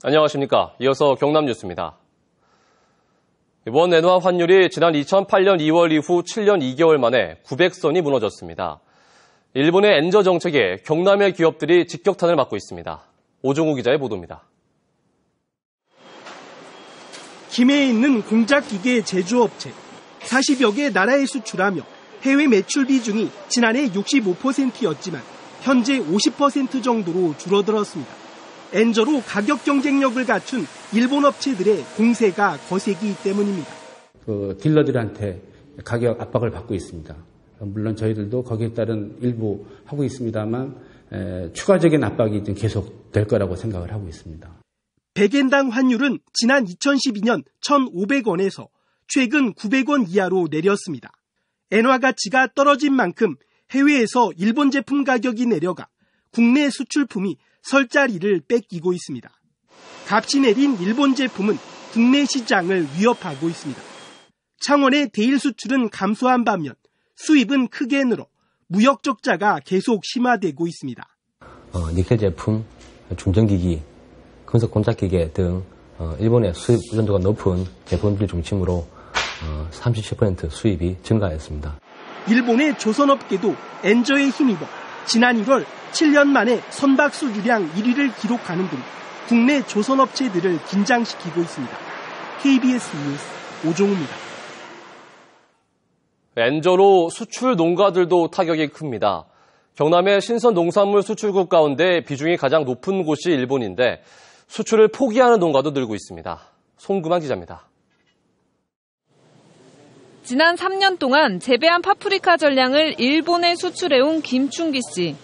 안녕하십니까. 이어서 경남 뉴스입니다. 원 엔화 환율이 지난 2008년 2월 이후 7년 2개월 만에 900선이 무너졌습니다. 일본의 엔저 정책에 경남의 기업들이 직격탄을 맞고 있습니다. 오종우 기자의 보도입니다. 김해에 있는 공작기계 제조업체 40여 개 나라에 수출하며 해외 매출 비중이 지난해 65%였지만 현재 50% 정도로 줄어들었습니다. 엔저로 가격 경쟁력을 갖춘 일본 업체들의 공세가 거세기 때문입니다. 딜러들한테 가격 압박을 받고 있습니다. 물론 저희들도 거기에 따른 일부 하고 있습니다만 추가적인 압박이 계속 될 거라고 생각을 하고 있습니다. 100엔당 환율은 지난 2012년 1,500원에서 최근 900원 이하로 내렸습니다. 엔화 가치가 떨어진 만큼 해외에서 일본 제품 가격이 내려가 국내 수출품이 설 자리를 뺏기고 있습니다. 값이 내린 일본 제품은 국내 시장을 위협하고 있습니다. 창원의 대일 수출은 감소한 반면 수입은 크게 늘어 무역 적자가 계속 심화되고 있습니다. 니켈 제품, 중전기기, 금속 공작기계 등 일본의 수입 의존도가 높은 제품들 중심으로 37% 수입이 증가했습니다. 일본의 조선업계도 엔저에 힘입어 지난 1월 7년 만에 선박 수주량 1위를 기록하는 등 국내 조선업체들을 긴장시키고 있습니다. KBS 뉴스 오종우입니다. 엔저로 수출 농가들도 타격이 큽니다. 경남의 신선 농산물 수출국 가운데 비중이 가장 높은 곳이 일본인데 수출을 포기하는 농가도 늘고 있습니다. 송금환 기자입니다. 지난 3년 동안 재배한 파프리카 전량을 일본에 수출해온 김충기 씨.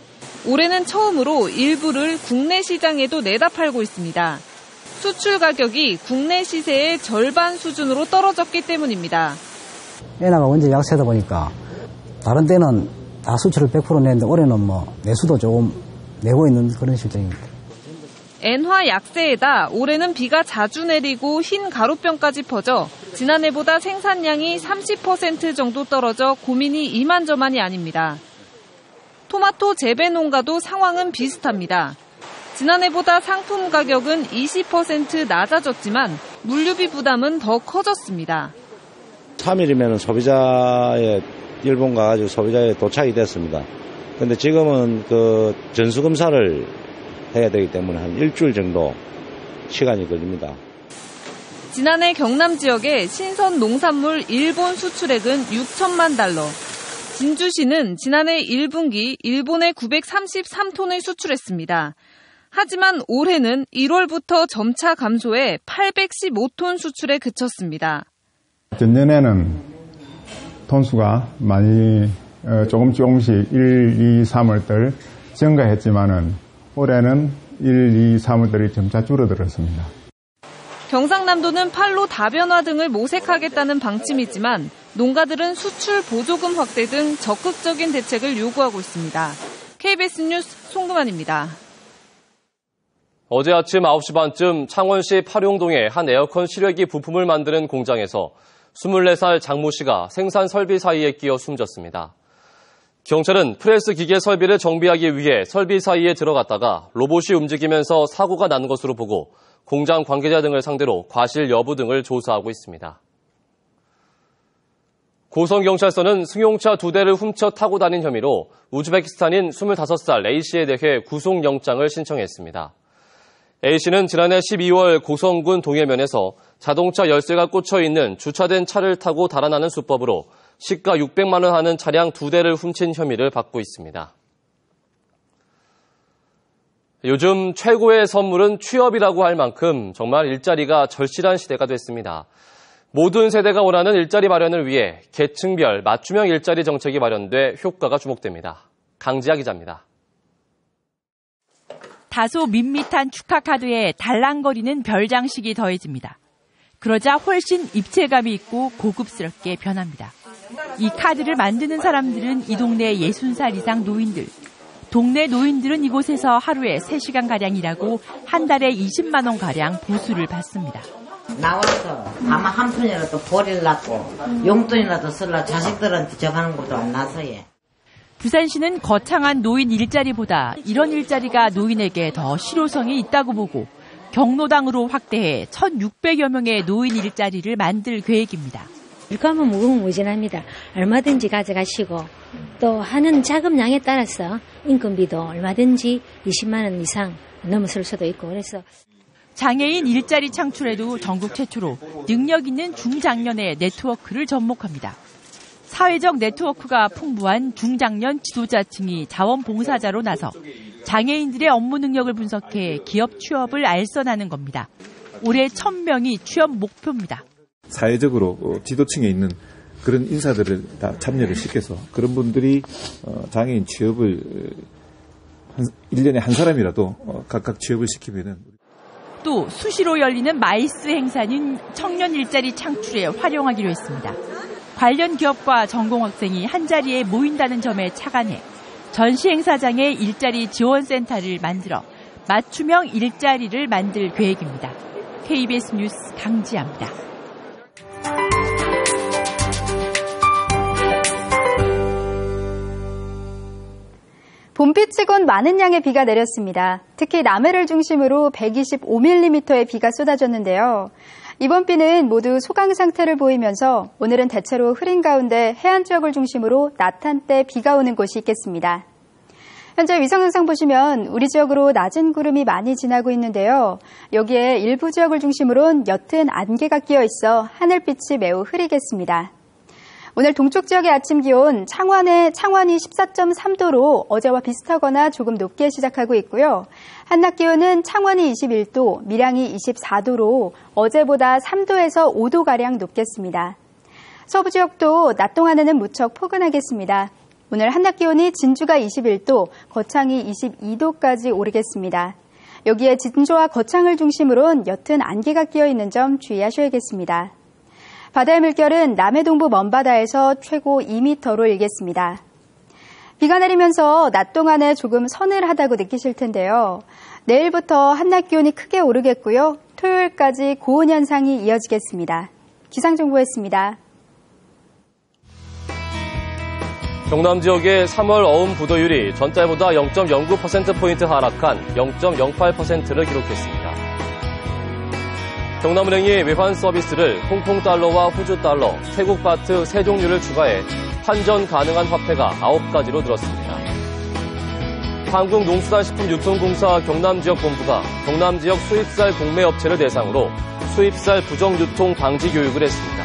올해는 처음으로 일부를 국내 시장에도 내다 팔고 있습니다. 수출 가격이 국내 시세의 절반 수준으로 떨어졌기 때문입니다. 엔화가 원재 약세다 보니까 다른 때는 다 수출을 100% 내는데 올해는 내수도 조금 내고 있는 그런 실정입니다. 엔화 약세에다 올해는 비가 자주 내리고 흰 가루병까지 퍼져 지난해보다 생산량이 30% 정도 떨어져 고민이 이만저만이 아닙니다. 토마토 재배 농가도 상황은 비슷합니다. 지난해보다 상품 가격은 20% 낮아졌지만 물류비 부담은 더 커졌습니다. 3일이면 소비자의 일본 가가지고 소비자에 도착이 됐습니다. 그런데 지금은 전수검사를 해야 되기 때문에 한 일주일 정도 시간이 걸립니다. 지난해 경남 지역의 신선 농산물 일본 수출액은 6천만 달러. 진주시는 지난해 1분기 일본에 933톤을 수출했습니다. 하지만 올해는 1월부터 점차 감소해 815톤 수출에 그쳤습니다. 전년에는 톤수가 많이 조금씩 1, 2, 3월들 증가했지만은 올해는 1, 2, 3월들이 점차 줄어들었습니다. 경상남도는 팔로 다변화 등을 모색하겠다는 방침이지만 농가들은 수출 보조금 확대 등 적극적인 대책을 요구하고 있습니다. KBS 뉴스 송금환입니다. 어제 아침 9시 반쯤 창원시 파룡동의 한 에어컨 실외기 부품을 만드는 공장에서 24살 장모 씨가 생산 설비 사이에 끼어 숨졌습니다. 경찰은 프레스 기계 설비를 정비하기 위해 설비 사이에 들어갔다가 로봇이 움직이면서 사고가 난 것으로 보고 공장 관계자 등을 상대로 과실 여부 등을 조사하고 있습니다. 고성경찰서는 승용차 2대를 훔쳐 타고 다닌 혐의로 우즈베키스탄인 25살 A씨에 대해 구속영장을 신청했습니다. A씨는 지난해 12월 고성군 동해면에서 자동차 열쇠가 꽂혀있는 주차된 차를 타고 달아나는 수법으로 시가 600만 원 하는 차량 2대를 훔친 혐의를 받고 있습니다. 요즘 최고의 선물은 취업이라고 할 만큼 정말 일자리가 절실한 시대가 됐습니다. 모든 세대가 원하는 일자리 마련을 위해 계층별 맞춤형 일자리 정책이 마련돼 효과가 주목됩니다. 강지아 기자입니다. 다소 밋밋한 축하카드에 달랑거리는 별 장식이 더해집니다. 그러자 훨씬 입체감이 있고 고급스럽게 변합니다. 이 카드를 만드는 사람들은 이 동네 60살 이상 노인들. 동네 노인들은 이곳에서 하루에 3시간가량 일하고 한 달에 20만 원가량 보수를 받습니다. 나와서 아마 한 푼이라도 버리려고 용돈이라도 쓸라 자식들한테 저가는 것도 안 나서 예. 부산시는 거창한 노인 일자리보다 이런 일자리가 노인에게 더 실효성이 있다고 보고 경로당으로 확대해 1,600여 명의 노인 일자리를 만들 계획입니다. 물가만 무궁무진합니다. 얼마든지 가져가시고 또 하는 작업량에 따라서 인건비도 얼마든지 20만 원 이상 넘어설 수도 있고 그래서 장애인 일자리 창출에도 전국 최초로 능력 있는 중장년의 네트워크를 접목합니다. 사회적 네트워크가 풍부한 중장년 지도자층이 자원봉사자로 나서 장애인들의 업무 능력을 분석해 기업 취업을 알선하는 겁니다. 올해 1,000명이 취업 목표입니다. 사회적으로 지도층에 있는 그런 인사들을 다 참여를 시켜서 그런 분들이 장애인 취업을 1년에 한 사람이라도 각각 취업을 시키면은 또 수시로 열리는 마이스 행사는 청년 일자리 창출에 활용하기로 했습니다. 관련 기업과 전공학생이 한자리에 모인다는 점에 착안해 전시 행사장에 일자리 지원센터를 만들어 맞춤형 일자리를 만들 계획입니다. KBS 뉴스 강지아입니다. 봄비치곤 많은 양의 비가 내렸습니다. 특히 남해를 중심으로 125mm의 비가 쏟아졌는데요. 이번 비는 모두 소강 상태를 보이면서 오늘은 대체로 흐린 가운데 해안 지역을 중심으로 낮 한때 비가 오는 곳이 있겠습니다. 현재 위성 영상 보시면 우리 지역으로 낮은 구름이 많이 지나고 있는데요. 여기에 일부 지역을 중심으로는 옅은 안개가 끼어 있어 하늘빛이 매우 흐리겠습니다. 오늘 동쪽 지역의 아침 기온 창원이 14.3도로 어제와 비슷하거나 조금 높게 시작하고 있고요. 한낮 기온은 창원이 21도, 밀양이 24도로 어제보다 3도에서 5도가량 높겠습니다. 서부 지역도 낮 동안에는 무척 포근하겠습니다. 오늘 한낮 기온이 진주가 21도, 거창이 22도까지 오르겠습니다. 여기에 진주와 거창을 중심으로는 옅은 안개가 끼어 있는 점 주의하셔야겠습니다. 바다의 물결은 남해 동부 먼바다에서 최고 2m로 일겠습니다. 비가 내리면서 낮 동안에 조금 서늘하다고 느끼실 텐데요. 내일부터 한낮 기온이 크게 오르겠고요. 토요일까지 고온 현상이 이어지겠습니다. 기상정보였습니다. 경남 지역의 3월 어음 부도율이 전달보다 0.09%포인트 하락한 0.08%를 기록했습니다. 경남은행이 외환 서비스를 홍콩달러와 호주달러, 태국바트 3종류를 추가해 환전 가능한 화폐가 9가지로 늘었습니다. 한국농수산식품유통공사 경남지역본부가 경남지역 수입쌀 공매업체를 대상으로 수입쌀 부정유통 방지 교육을 했습니다.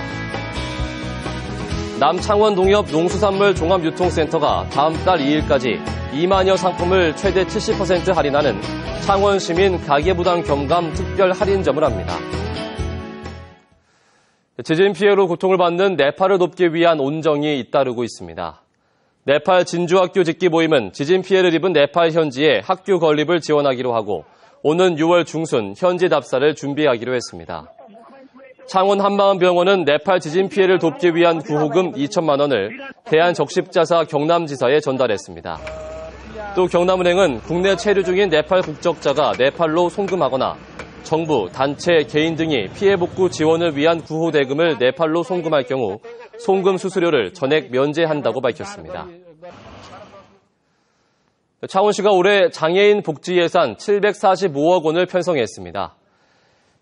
남창원농협 농수산물 종합유통센터가 다음 달 2일까지 2만여 상품을 최대 70% 할인하는 창원시민 가계부담 경감 특별 할인점을 합니다. 지진 피해로 고통을 받는 네팔을 돕기 위한 온정이 잇따르고 있습니다. 네팔 진주학교 짓기 모임은 지진 피해를 입은 네팔 현지에 학교 건립을 지원하기로 하고 오는 6월 중순 현지 답사를 준비하기로 했습니다. 창원 한마음병원은 네팔 지진 피해를 돕기 위한 구호금 2천만 원을 대한적십자사 경남지사에 전달했습니다. 또 경남은행은 국내 체류 중인 네팔 국적자가 네팔로 송금하거나 정부, 단체, 개인 등이 피해 복구 지원을 위한 구호 대금을 네팔로 송금할 경우 송금 수수료를 전액 면제한다고 밝혔습니다. 창원시가 올해 장애인 복지 예산 745억 원을 편성했습니다.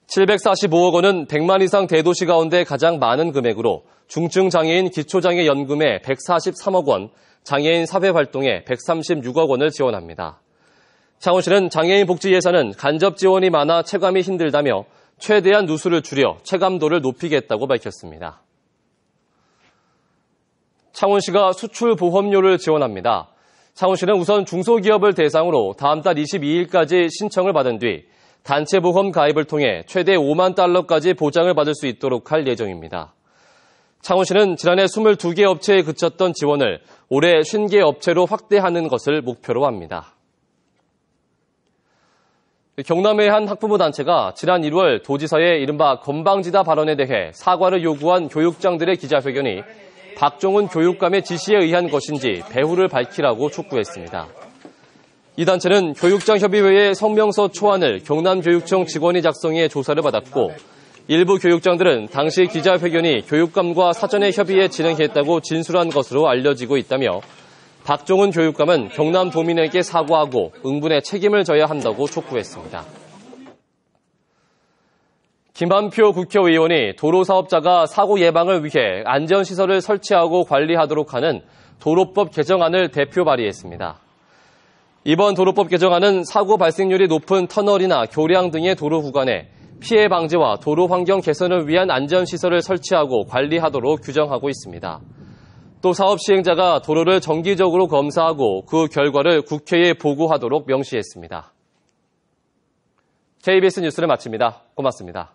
745억 원은 100만 이상 대도시 가운데 가장 많은 금액으로 중증 장애인 기초장애 연금에 143억 원, 장애인 사회활동에 136억 원을 지원합니다. 창원시는 장애인 복지 예산은 간접 지원이 많아 체감이 힘들다며 최대한 누수를 줄여 체감도를 높이겠다고 밝혔습니다. 창원시가 수출 보험료를 지원합니다. 창원시는 우선 중소기업을 대상으로 다음 달 22일까지 신청을 받은 뒤 단체 보험 가입을 통해 최대 5만 달러까지 보장을 받을 수 있도록 할 예정입니다. 창원시는 지난해 22개 업체에 그쳤던 지원을 올해 50개 업체로 확대하는 것을 목표로 합니다. 경남의 한 학부모 단체가 지난 1월 도지사의 이른바 건방지다 발언에 대해 사과를 요구한 교육장들의 기자회견이 박종훈 교육감의 지시에 의한 것인지 배후를 밝히라고 촉구했습니다. 이 단체는 교육장협의회의 성명서 초안을 경남교육청 직원이 작성해 조사를 받았고 일부 교육장들은 당시 기자회견이 교육감과 사전에 협의해 진행했다고 진술한 것으로 알려지고 있다며 박종훈 교육감은 경남도민에게 사과하고 응분에 책임을 져야 한다고 촉구했습니다. 김한표 국회의원이 도로사업자가 사고 예방을 위해 안전시설을 설치하고 관리하도록 하는 도로법 개정안을 대표 발의했습니다. 이번 도로법 개정안은 사고 발생률이 높은 터널이나 교량 등의 도로 구간에 피해 방지와 도로 환경 개선을 위한 안전시설을 설치하고 관리하도록 규정하고 있습니다. 또 사업 시행자가 도로를 정기적으로 검사하고 그 결과를 국회에 보고하도록 명시했습니다. KBS 뉴스를 마칩니다. 고맙습니다.